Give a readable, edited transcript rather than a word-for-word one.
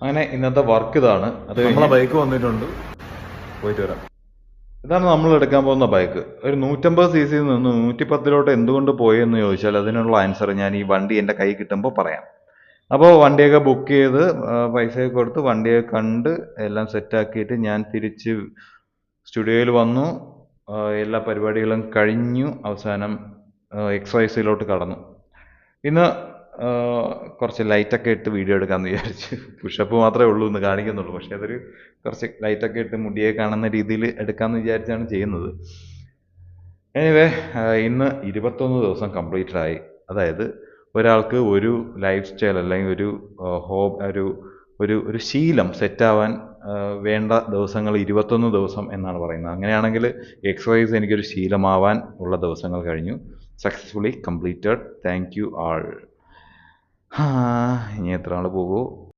അങ്ങനെ ഇന്നത്തെ വർക്ക് ഇതാണ്. അത് നമ്മളെ ബൈക്ക് വന്നിട്ടുണ്ട്, പോയിട്ട് വരാം. ഇതാണ് നമ്മൾ എടുക്കാൻ പോകുന്ന ബൈക്ക്. ഒരു 150cc നിന്ന് 110 എന്തുകൊണ്ട് പോയെന്ന് ചോദിച്ചാൽ അതിനുള്ള ആൻസർ ഞാൻ ഈ വണ്ടി എൻ്റെ കൈ കിട്ടുമ്പോൾ പറയാം. അപ്പോൾ വണ്ടിയൊക്കെ ബുക്ക് ചെയ്ത് പൈസയൊക്കെ കൊടുത്ത് വണ്ടിയൊക്കെ കണ്ട് എല്ലാം സെറ്റാക്കിയിട്ട് ഞാൻ തിരിച്ച് സ്റ്റുഡിയോയിൽ വന്നു. എല്ലാ പരിപാടികളും കഴിഞ്ഞു. അവസാനം എക്സസൈസിലോട്ട് കടന്നു. ഇന്ന് കുറച്ച് ലൈറ്റൊക്കെ ഇട്ട് വീഡിയോ എടുക്കാമെന്ന് വിചാരിച്ചു. പുഷപ്പ് മാത്രമേ ഉള്ളൂ എന്ന് കാണിക്കുന്നുള്ളൂ, പക്ഷേ അതൊരു കുറച്ച് ലൈറ്റൊക്കെ ഇട്ട് മുടിയെ കാണുന്ന രീതിയിൽ എടുക്കാമെന്ന് വിചാരിച്ചാണ് ചെയ്യുന്നത്. എനിവേ, ഇന്ന് 21 ദിവസം കംപ്ലീറ്റഡ് ആയി. അതായത് ഒരാൾക്ക് ഒരു ലൈഫ് സ്റ്റൈൽ അല്ലെങ്കിൽ ഒരു ഒരു ഒരു ഒരു ശീലം സെറ്റാവാൻ വേണ്ട ദിവസങ്ങൾ 21 ദിവസം എന്നാണ് പറയുന്നത്. അങ്ങനെയാണെങ്കിൽ എക്സസൈസ് എനിക്കൊരു ശീലമാവാൻ ഉള്ള ദിവസങ്ങൾ കഴിഞ്ഞു. Successfully completed. Thank you all. ഇനി എത്ര നാൾ പോകുമോ